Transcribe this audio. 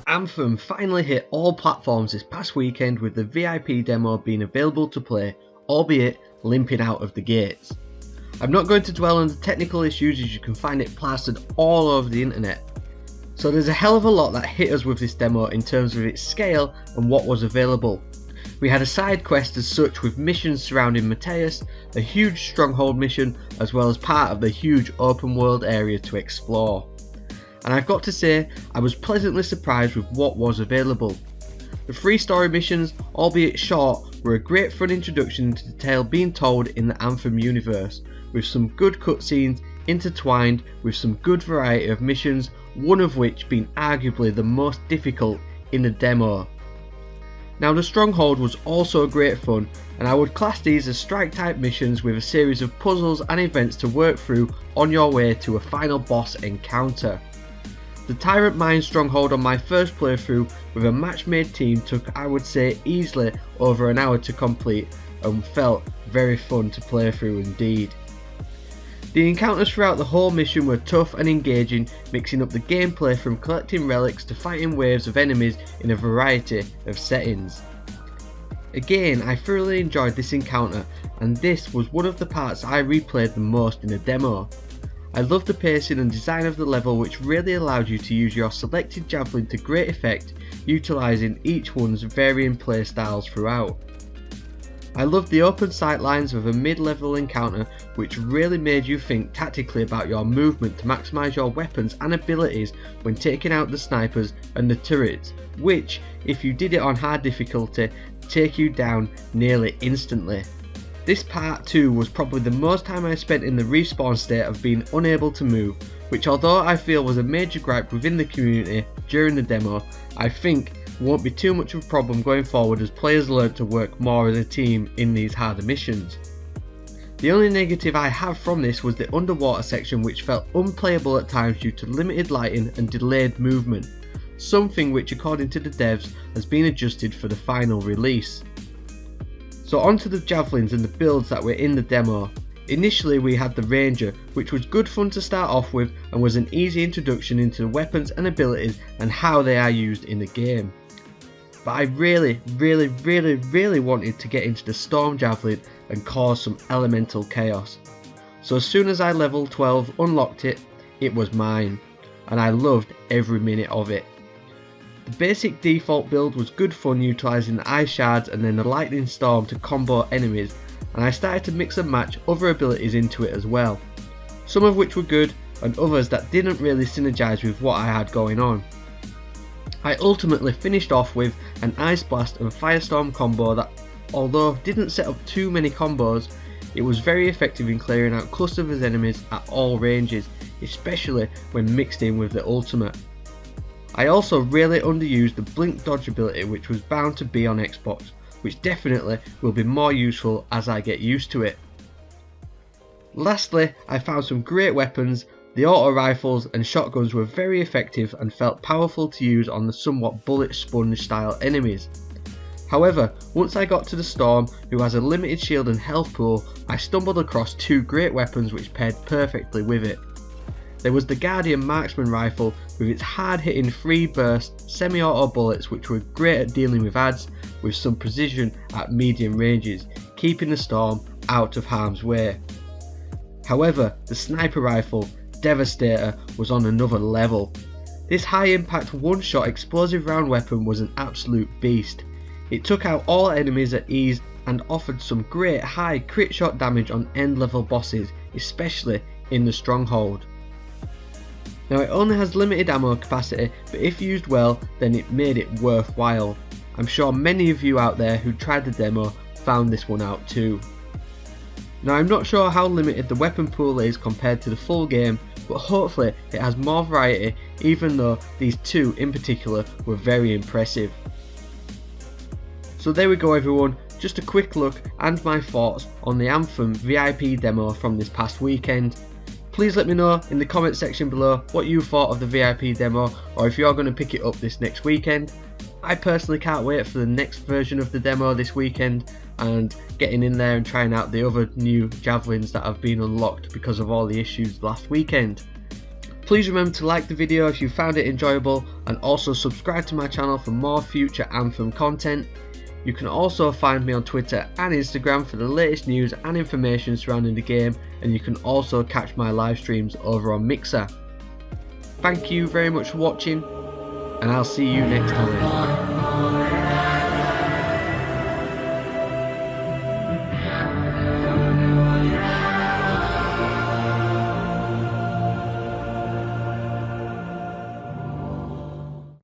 Anthem finally hit all platforms this past weekend with the VIP demo being available to play, albeit limping out of the gates. I'm not going to dwell on the technical issues as you can find it plastered all over the internet. So there's a hell of a lot that hit us with this demo in terms of its scale and what was available. We had a side quest as such with missions surrounding Mateus, a huge stronghold mission, as well as part of the huge open world area to explore. And I've got to say, I was pleasantly surprised with what was available. The 3 story missions, albeit short, were a great fun introduction to the tale being told in the Anthem universe, with some good cutscenes intertwined with some good variety of missions, one of which being arguably the most difficult in the demo. Now the Stronghold was also great fun, and I would class these as strike type missions with a series of puzzles and events to work through on your way to a final boss encounter. The Tyrant Mine Stronghold on my first playthrough with a match made team took, I would say, easily over an hour to complete and felt very fun to play through indeed. The encounters throughout the whole mission were tough and engaging, mixing up the gameplay from collecting relics to fighting waves of enemies in a variety of settings. Again, I thoroughly enjoyed this encounter, and this was one of the parts I replayed the most in the demo. I loved the pacing and design of the level, which really allowed you to use your selected javelin to great effect, utilising each one's varying playstyles throughout. I loved the open sightlines of a mid-level encounter, which really made you think tactically about your movement to maximise your weapons and abilities when taking out the snipers and the turrets, which, if you did it on hard difficulty, take you down nearly instantly. This part 2 was probably the most time I spent in the respawn state of being unable to move, which although I feel was a major gripe within the community during the demo, I think won't be too much of a problem going forward as players learn to work more as a team in these harder missions. The only negative I have from this was the underwater section, which felt unplayable at times due to limited lighting and delayed movement, something which according to the devs has been adjusted for the final release. So onto the javelins and the builds that were in the demo. Initially we had the Ranger, which was good fun to start off with and was an easy introduction into the weapons and abilities and how they are used in the game. But I really wanted to get into the Storm Javelin and cause some elemental chaos. So as soon as I level 12 unlocked it, it was mine, and I loved every minute of it. The basic default build was good fun, utilising the ice shards and then the lightning storm to combo enemies, and I started to mix and match other abilities into it as well, some of which were good and others that didn't really synergise with what I had going on. I ultimately finished off with an Ice Blast and Firestorm combo that, although didn't set up too many combos, it was very effective in clearing out clusters of enemies at all ranges, especially when mixed in with the ultimate. I also really underused the Blink Dodge ability, which was bound to be on Xbox, which definitely will be more useful as I get used to it. Lastly, I found some great weapons. The auto rifles and shotguns were very effective and felt powerful to use on the somewhat bullet sponge style enemies. However, once I got to the Storm, who has a limited shield and health pool, I stumbled across 2 great weapons which paired perfectly with it. There was the Guardian Marksman rifle with its hard hitting 3 burst semi-auto bullets, which were great at dealing with adds with some precision at medium ranges, keeping the Storm out of harm's way. However, the Sniper rifle Devastator was on another level. This high impact one shot explosive round weapon was an absolute beast. It took out all enemies at ease and offered some great high crit shot damage on end level bosses, especially in the Stronghold. Now it only has limited ammo capacity, but if used well then it made it worthwhile. I'm sure many of you out there who tried the demo found this one out too. Now I'm not sure how limited the weapon pool is compared to the full game, but hopefully it has more variety, even though these 2 in particular were very impressive. So there we go everyone, just a quick look and my thoughts on the Anthem VIP demo from this past weekend. Please let me know in the comment section below what you thought of the VIP demo, or if you're going to pick it up this next weekend. I personally can't wait for the next version of the demo this weekend and getting in there and trying out the other new javelins that have been unlocked because of all the issues last weekend. Please remember to like the video if you found it enjoyable, and also subscribe to my channel for more future Anthem content. You can also find me on Twitter and Instagram for the latest news and information surrounding the game, and you can also catch my live streams over on Mixer. Thank you very much for watching, and I'll see you next time.